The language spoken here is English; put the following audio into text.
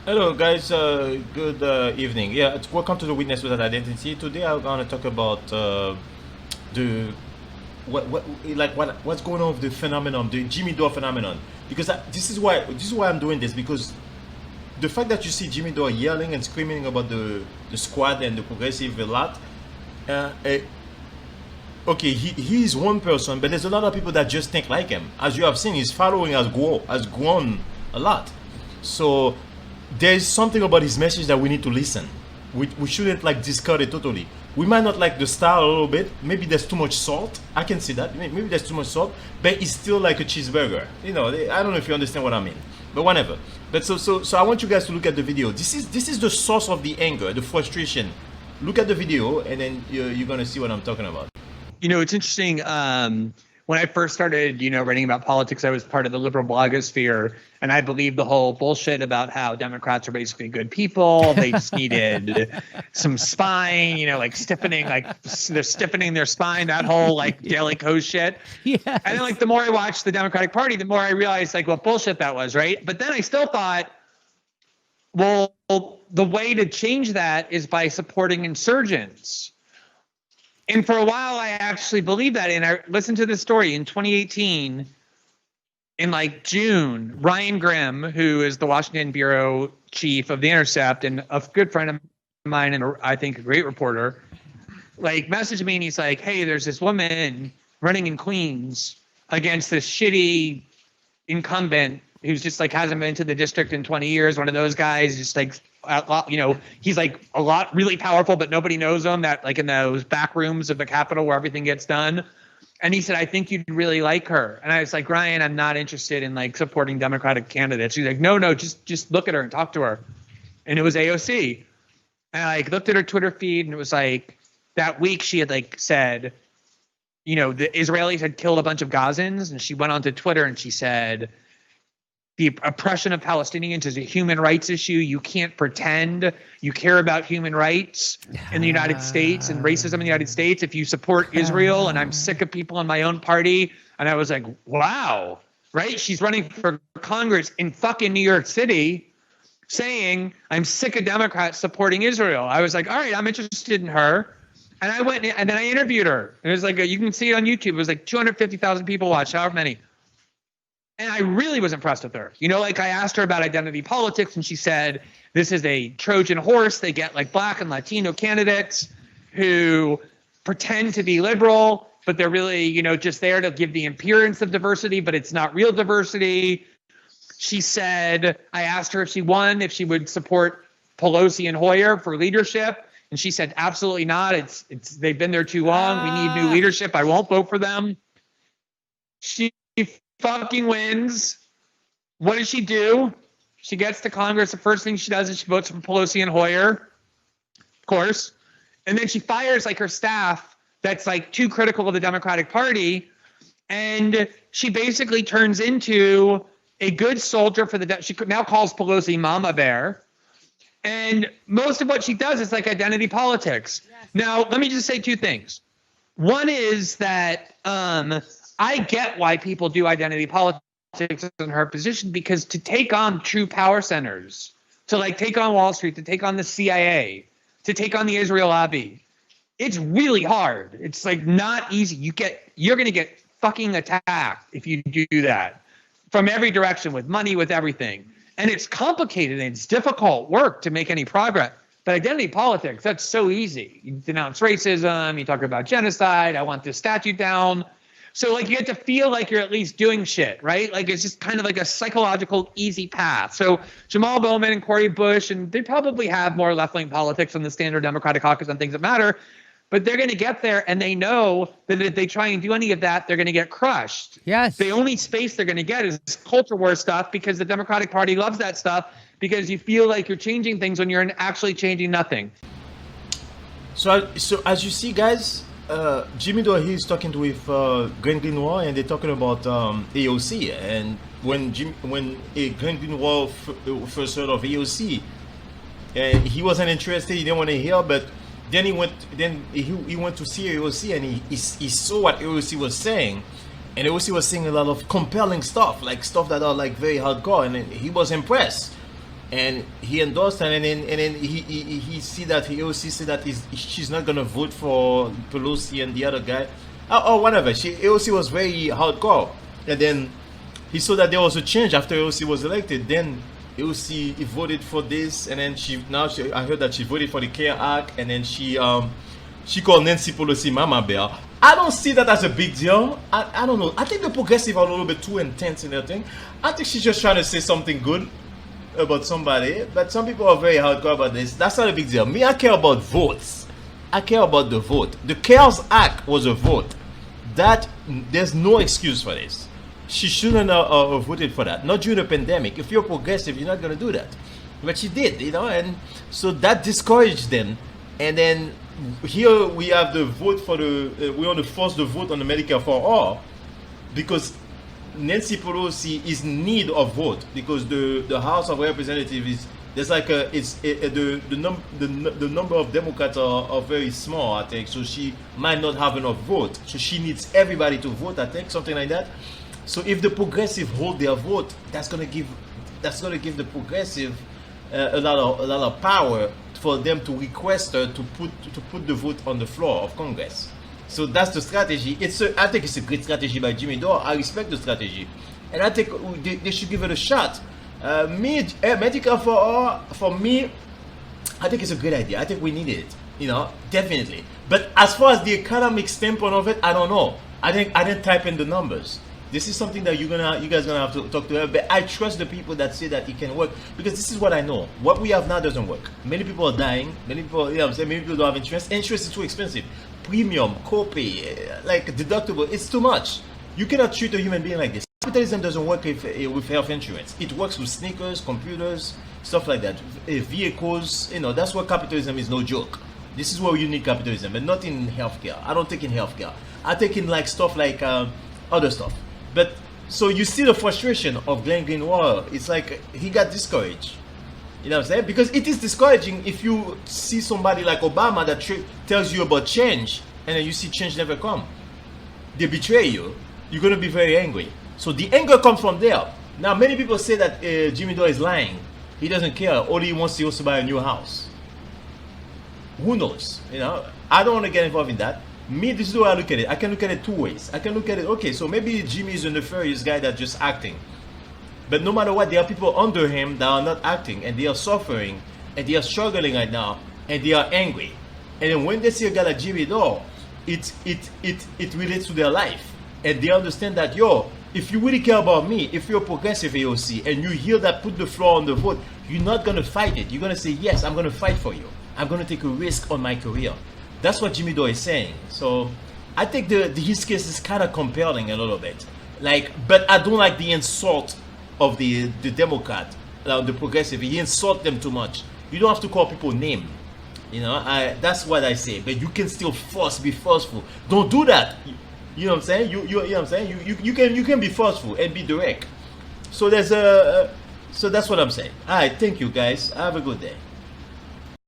Hello, guys. Good evening. Yeah, welcome to the Witness Without Identity. Today, I'm gonna talk about the what's going on with the phenomenon, the Jimmy Dore phenomenon. Because this is why I'm doing this, because the fact that you see Jimmy Dore yelling and screaming about the squad and the progressive a lot, uh, eh, okay, he's one person, but there's a lot of people that just think like him. As you have seen, his following has grown a lot. So there's something about his message that we need to listen. We shouldn't like discard it totally. We might not like the style a little bit. Maybe there's too much salt. I can see that. Maybe there's too much salt, but it's still like a cheeseburger. I don't know if you understand what I mean, but whatever. But so I want you guys to look at the video. This is the source of the anger, the frustration. Look at the video, and then you're gonna see what I'm talking about. It's interesting. When I first started, writing about politics, I was part of the liberal blogosphere, and I believed the whole bullshit about how Democrats are basically good people. They just needed some spine, like stiffening, like they're stiffening their spine, that whole like Daily Kos shit. Yes. And then like the more I watched the Democratic Party, the more I realized like what bullshit that was, right? But then I still thought, well, the way to change that is by supporting insurgents. And for a while, I actually believed that. And I listened to this story in 2018, in like June. Ryan Grimm, who is the Washington bureau chief of The Intercept and a good friend of mine, and I think a great reporter, like messaged me and he's like, "Hey, there's this woman running in Queens against this shitty incumbent who's just like hasn't been to the district in 20 years. One of those guys, just like, he's like a lot really powerful, but nobody knows him. That like in those back rooms of the Capitol where everything gets done." And he said, "I think you'd really like her." And I was like, "Ryan, I'm not interested in like supporting Democratic candidates." He's like, "No, just look at her and talk to her." And it was AOC. And I like looked at her Twitter feed, and it was like that week she had like said, the Israelis had killed a bunch of Gazans, and she went onto Twitter and she said, "The oppression of Palestinians is a human rights issue. You can't pretend you care about human rights in the United States and racism in the United States if you support Israel, and I'm sick of people in my own party." And I was like, wow, right? She's running for Congress in fucking New York City saying, "I'm sick of Democrats supporting Israel." I was like, all right, I'm interested in her. And I went and then I interviewed her. It was like, you can see it on YouTube. It was like 250,000 people watched, however many. And I really was impressed with her. Like I asked her about identity politics, and she said, this is a Trojan horse. They get like Black and Latino candidates who pretend to be liberal, but they're really, just there to give the appearance of diversity, but it's not real diversity. She said, I asked her if she won, if she would support Pelosi and Hoyer for leadership. And she said, absolutely not. They've been there too long. We need new leadership. I won't vote for them. She fucking wins. What does she do? She gets to Congress. The first thing she does is she votes for Pelosi and Hoyer, of course. And then she fires like her staff that's like too critical of the Democratic Party. And she basically turns into a good soldier for she now calls Pelosi Mama Bear. And most of what she does is like identity politics. Yes. Now, let me just say two things. One is that I get why people do identity politics in her position, because to take on true power centers, to like take on Wall Street, to take on the CIA, to take on the Israel lobby, it's really hard. It's like not easy. You're going to get fucking attacked if you do that from every direction, with money, with everything. And it's complicated and it's difficult work to make any progress. But identity politics, that's so easy. You denounce racism, you talk about genocide, I want this statute down. So like you get to feel like you're at least doing shit, right? Like it's just kind of like a psychological easy path. So Jamal Bowman and Cori Bush, and they probably have more left-wing politics than the standard Democratic caucus on things that matter, but they're going to get there, and they know that if they try and do any of that, they're going to get crushed. Yes. The only space they're going to get is culture war stuff, because the Democratic Party loves that stuff, because you feel like you're changing things when you're actually changing nothing. So as you see, guys, Jimmy Dore, he's talking with Glenn Greenwald, and they're talking about AOC. And when Glenn Greenwald first heard of AOC, he wasn't interested. He didn't want to hear. But then he went to see AOC, and he saw what AOC was saying, and AOC was saying a lot of compelling stuff, like stuff that are like very hardcore, and he was impressed. and he endorsed her, and then he see that he AOC said that she's not gonna vote for Pelosi and the other guy, or whatever. AOC was very hardcore, and then he saw that there was a change after AOC was elected. Then AOC voted for this, and then I heard that she voted for the CARE Act, and then she called Nancy Pelosi Mama Bear. I don't see that as a big deal. I don't know. I think the progressive are a little bit too intense in their thing. I think she's just trying to say something good about somebody, but some people are very hardcore about this. That's not a big deal. Me, I care about votes. I care about the vote. The CARES Act was a vote. That there's no excuse for this. She shouldn't have voted for that. Not during the pandemic. If you're progressive, you're not going to do that. But she did, and so that discouraged them. And then here we have the vote for we want to force the vote on the Medicare for all, because Nancy Pelosi is in need of vote, because the House of Representatives is there's like the number of Democrats are very small, I think, so she might not have enough vote, so she needs everybody to vote, I think, something like that. So if the progressive hold their vote, that's gonna give the progressive a lot of power for them to request her to put the vote on the floor of Congress. So that's the strategy. I think it's a great strategy by Jimmy Dore. I respect the strategy, and I think they should give it a shot. Medicare for all, for me, I think it's a good idea. I think we need it, definitely. But as far as the economic standpoint of it, I don't know. I didn't type in the numbers. This is something that you guys gonna have to talk to her. But I trust the people that say that it can work, because this is what I know. What we have now doesn't work. Many people are dying. Many people, many people don't have insurance. Insurance is too expensive. Premium, copay, like deductible, it's too much. You cannot treat a human being like this. Capitalism doesn't work with health insurance. It works with sneakers, computers, stuff like that. Vehicles, that's what capitalism is, no joke. This is where you need capitalism, but not in healthcare. I don't think in healthcare. I think in like stuff like other stuff. But so you see the frustration of Glenn Greenwald. It's like he got discouraged. You know what I'm saying? Because it is discouraging if you see somebody like Obama that tells you about change, and then you see change never come. They betray you. You're going to be very angry. So the anger comes from there. Now, many people say that Jimmy Dore is lying. He doesn't care. All he wants to also buy a new house. Who knows? I don't want to get involved in that. Me, this is the way I look at it. I can look at it two ways. I can look at it, okay, so maybe Jimmy is a nefarious guy that's just acting. But no matter what, there are people under him that are not acting, and they are suffering, and they are struggling right now, and they are angry. And then when they see a guy like Jimmy Dore, it relates to their life. And they understand that, if you really care about me, if you're a progressive AOC, and you hear that put the floor on the vote, you're not going to fight it. You're going to say, yes, I'm going to fight for you. I'm going to take a risk on my career. That's what Jimmy Dore is saying. So I think his case is kind of compelling a little bit. But I don't like the insult of the Democrat, the progressive. He insult them too much. You don't have to call people name. That's what I say. But you can still be forceful. Don't do that. You know what I'm saying? You know what I'm saying? You can be forceful and be direct. So so that's what I'm saying. All right, thank you guys. Have a good day.